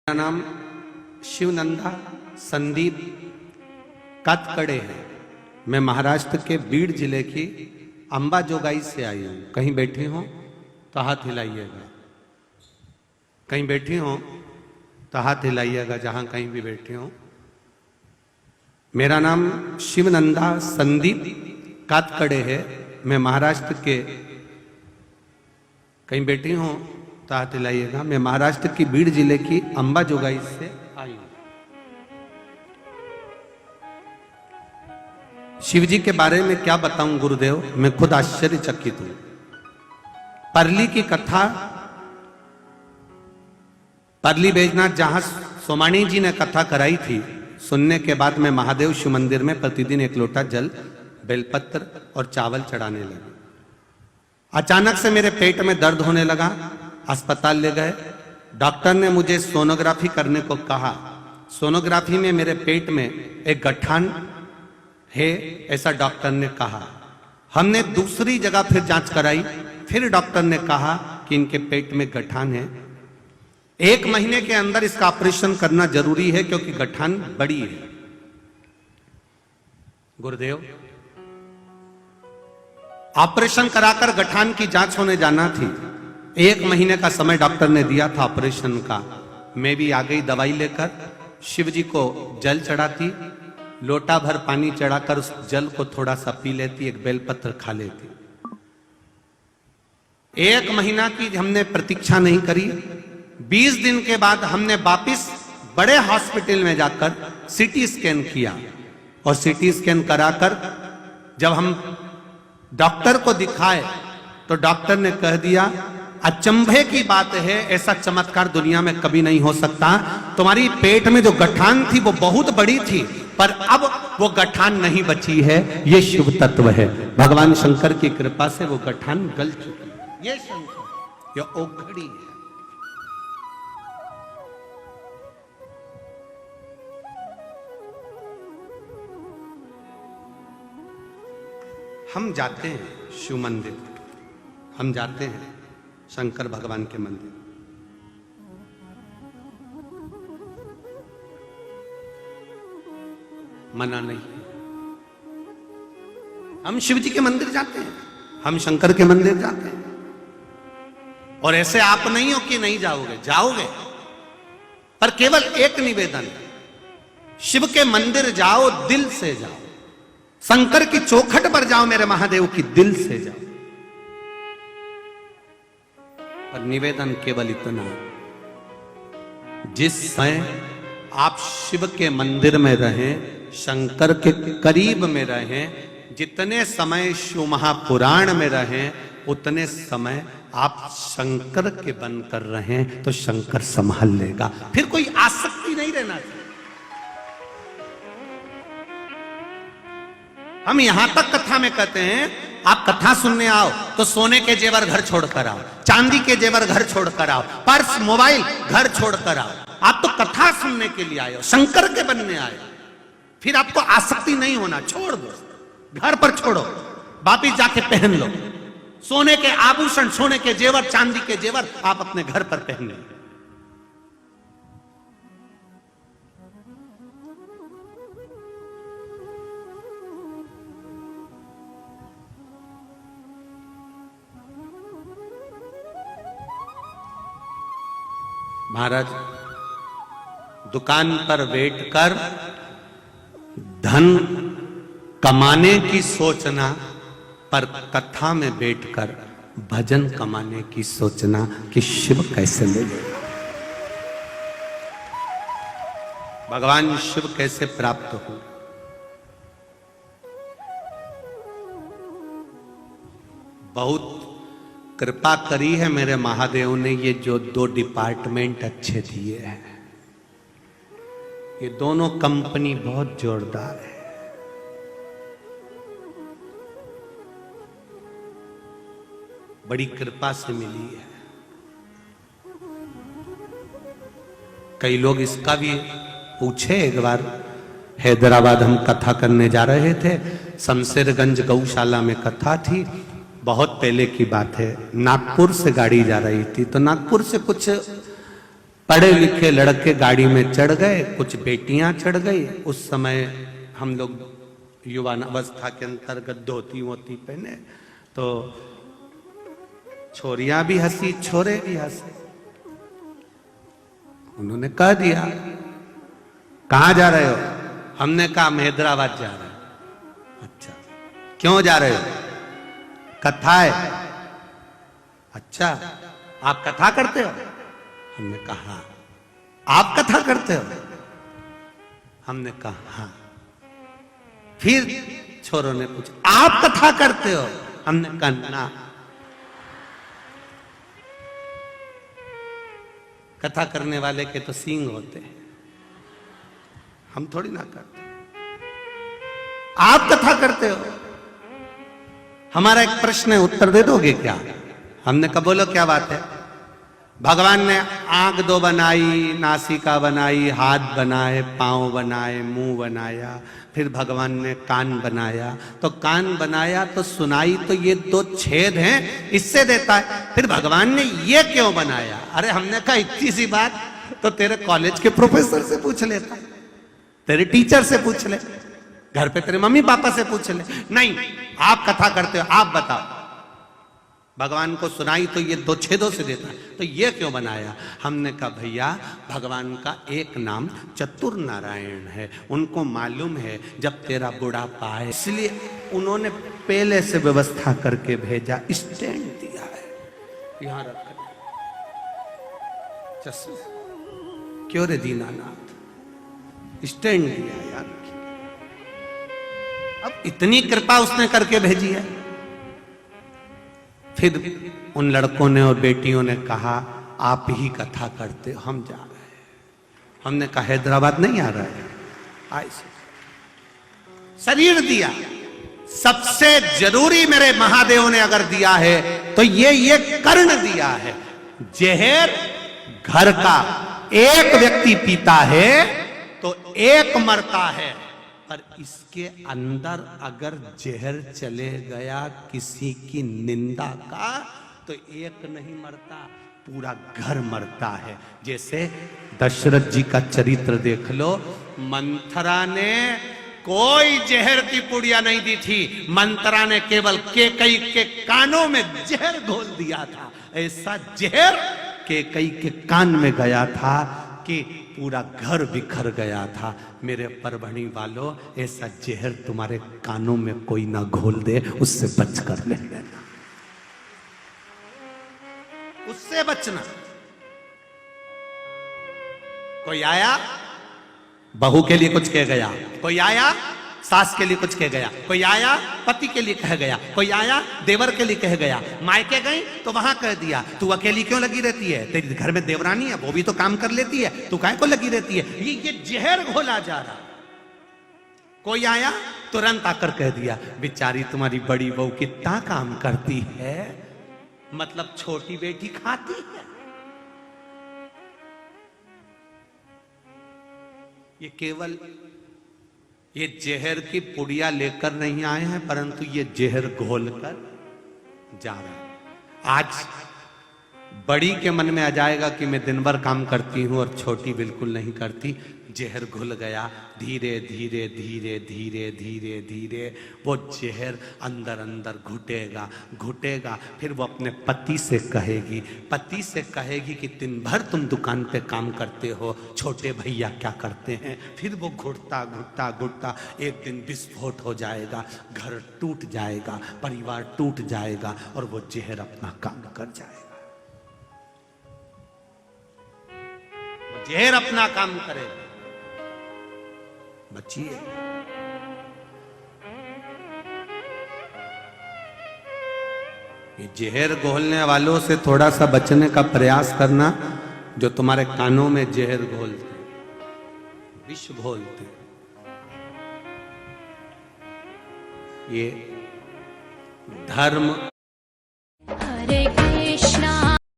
मेरा नाम शिवनंदा संदीप कातकड़े है। मैं महाराष्ट्र के बीड जिले की अंबाजोगाई से आई हूँ। कहीं बैठी हो तो हाथ हिलाइएगा, कहीं बैठी हो तो हाथ हिलाइएगा, जहां कहीं भी बैठे हो। मेरा नाम शिवनंदा संदीप कातकड़े है। मैं महाराष्ट्र के, कहीं बैठी हो तो हाथ हिलाइएगा, मैं महाराष्ट्र की बीड जिले की अंबाजोगाई से आई हूं। शिव जी के बारे में क्या बताऊं गुरुदेव, मैं खुद आश्चर्यचकित हूं। परली की कथा, परली बैजनाथ जहां सोमानी जी ने कथा कराई थी, सुनने के बाद मैं महादेव शिव मंदिर में प्रतिदिन 1 लोटा जल, बेलपत्र और चावल चढ़ाने लगा। अचानक से मेरे पेट में दर्द होने लगा। अस्पताल ले गए, डॉक्टर ने मुझे सोनोग्राफी करने को कहा। सोनोग्राफी में मेरे पेट में एक गठान है, ऐसा डॉक्टर ने कहा। हमने दूसरी जगह फिर जांच कराई, फिर डॉक्टर ने कहा कि इनके पेट में गठान है, 1 महीने के अंदर इसका ऑपरेशन करना जरूरी है क्योंकि गठान बड़ी है। गुरुदेव, ऑपरेशन कराकर गठान की जांच होने जाना थी। 1 महीने का समय डॉक्टर ने दिया था ऑपरेशन का। मैं भी आ गई दवाई लेकर, शिव जी को जल चढ़ाती, लोटा भर पानी चढ़ाकर उस जल को थोड़ा सा पी लेती, एक बेलपत्र खा लेती। 1 महीना की हमने प्रतीक्षा नहीं करी। 20 दिन के बाद हमने वापिस बड़े हॉस्पिटल में जाकर सीटी स्कैन किया, और सीटी स्कैन कराकर जब हम डॉक्टर को दिखाए तो डॉक्टर ने कह दिया, अचंभे की बात है, ऐसा चमत्कार दुनिया में कभी नहीं हो सकता। तुम्हारी पेट में जो गठान थी वो बहुत बड़ी थी, पर अब वो गठान नहीं बची है। ये शिव तत्व है, भगवान शंकर की कृपा से वो गठान गल चुकी है। ये शंकर, ये ओखड़ी है। हम जाते हैं शिव मंदिर, हम जाते हैं शंकर भगवान के मंदिर। मना नहीं, हम शिव जी के मंदिर जाते हैं, हम शंकर के मंदिर जाते हैं। और ऐसे आप नहीं हो कि नहीं जाओगे, जाओगे, पर केवल एक निवेदन, शिव के मंदिर जाओ, दिल से जाओ। शंकर की चौखट पर जाओ, मेरे महादेव की दिल से जाओ। पर निवेदन केवल इतना, जिस समय आप शिव के मंदिर में रहें, शंकर के करीब में रहें, जितने समय शिव महापुराण में रहें, उतने समय आप शंकर के बनकर रहें तो शंकर संभाल लेगा। फिर कोई आसक्ति नहीं रहना चाहिए। हम यहां तक कथा में कहते हैं, आप कथा सुनने आओ तो सोने के जेवर घर छोड़कर आओ, चांदी के जेवर घर छोड़कर आओ, पर्स मोबाइल घर छोड़कर आओ। आप तो कथा सुनने के लिए आए हो, शंकर के बनने आए हो। फिर आपको आसक्ति नहीं होना, छोड़ दो, घर पर छोड़ो, वापिस जाके पहन लो। सोने के आभूषण, सोने के जेवर, चांदी के जेवर आप अपने घर पर पहने। महाराज, दुकान पर बैठकर धन कमाने की सोचना, पर कथा में बैठकर भजन कमाने की सोचना कि शिव कैसे मिले, भगवान शिव कैसे प्राप्त हो। बहुत कृपा करी है मेरे महादेव ने, ये जो 2 डिपार्टमेंट अच्छे दिए हैं, ये दोनों कंपनी बहुत जोरदार है। बड़ी कृपा से मिली है। कई लोग इसका भी पूछे। एक बार हैदराबाद हम कथा करने जा रहे थे, शमशेरगंज गौशाला में कथा थी। बहुत पहले की बात है, नागपुर से गाड़ी जा रही थी, तो नागपुर से कुछ पढ़े लिखे लड़के गाड़ी में चढ़ गए, कुछ बेटियां चढ़ गई। उस समय हम लोग युवा अवस्था के अंतर्गत धोती वोती पहने, तो छोरियां भी हंसी, छोरे भी हंसे। उन्होंने कह दिया, कहां जा रहे हो? हमने कहा हम हैदराबाद जा रहे हैं। अच्छा, क्यों जा रहे हो? कथा है। अच्छा, आप कथा करते हो? हमने कहा आप कथा करते हो? हमने कहा हाँ। फिर छोरों ने पूछा आप कथा करते हो? हमने कहा ना। कथा करने वाले के तो सींग होते हैं, हम थोड़ी ना करते। आप कथा करते हो? हमारा एक प्रश्न है, उत्तर दे दोगे क्या? हमने कहा बोलो क्या बात है। भगवान ने आंख दो बनाई, नासिका बनाई, हाथ बनाए, पांव बनाए, मुंह बनाया, फिर भगवान ने कान बनाया। तो कान बनाया तो सुनाई तो ये दो छेद हैं, इससे देता है। फिर भगवान ने ये क्यों बनाया? अरे हमने कहा इतनी सी बात तो तेरे कॉलेज के प्रोफेसर से पूछ लेता, तेरे टीचर से पूछ ले, घर पे तेरे मम्मी पापा से पूछ ले। नहीं, आप कथा करते हो, आप बताओ। भगवान को सुनाई तो ये दो छेदों से देता है, तो ये क्यों बनाया? हमने कहा भैया, भगवान का एक नाम चतुर नारायण है, उनको मालूम है जब तेरा बुढ़ापा आए, इसलिए उन्होंने पहले से व्यवस्था करके भेजा, स्टैंड दिया है, यहां रख चश्मा। क्यों रे दीनानाथ, स्टैंड दिया यार। अब इतनी कृपा उसने करके भेजी है। फिर उन लड़कों ने और बेटियों ने कहा आप ही कथा करते हो, हम जा रहे हैं। हमने कहा हैदराबाद नहीं आ रहा है, आए शरीर दिया। सबसे जरूरी मेरे महादेव ने अगर दिया है तो ये कर्ण दिया है। जहर घर का एक व्यक्ति पीता है तो एक मरता है, पर इसके अंदर अगर जहर चले गया किसी की निंदा का तो एक नहीं मरता, पूरा घर मरता है। जैसे दशरथ जी का चरित्र देख लो, मंथरा ने कोई जहर की पुड़िया नहीं दी थी, मंथरा ने केवल केकई के कानों में जहर घोल दिया था। ऐसा जहर केकई के कान में गया था कि पूरा घर बिखर गया था। मेरे परभणी वालों, ऐसा जहर तुम्हारे कानों में कोई ना घोल दे, उससे बच कर ले लेना, उससे बचना। कोई आया बहू के लिए कुछ कह गया, कोई आया सास के लिए कुछ कह गया, कोई आया पति के लिए कह गया, कोई आया देवर के लिए कह गया, मायके गई तो वहां कह दिया तू अकेली क्यों लगी रहती है, तेरे घर में देवरानी है, वो भी तो काम कर लेती है, तू काहे को लगी रहती है। ये जहर घोला जा रहा। कोई आया तुरंत आकर कह दिया बेचारी तुम्हारी बड़ी बहू कितना काम करती है, मतलब छोटी बेटी खाती है। ये केवल ये जहर की पुड़िया लेकर नहीं आए हैं, परंतु ये जहर घोल कर जा रहा है। आज बड़ी के मन में आ जाएगा कि मैं दिन भर काम करती हूं और छोटी बिल्कुल नहीं करती। जहर घुल गया, धीरे धीरे धीरे धीरे धीरे धीरे वो जहर अंदर अंदर घुटेगा घुटेगा। फिर वो अपने पति से कहेगी कि दिन भर तुम दुकान पे काम करते हो, छोटे भैया क्या करते हैं। फिर वो घुटता घुटता घुटता एक दिन विस्फोट हो जाएगा, घर टूट जाएगा, परिवार टूट जाएगा और वो जहर अपना काम कर जाएगा। जहर अपना काम करेगा। बचिए। ये जहर घोलने वालों से थोड़ा सा बचने का प्रयास करना, जो तुम्हारे कानों में जहर घोलते, विष घोलते। ये धर्म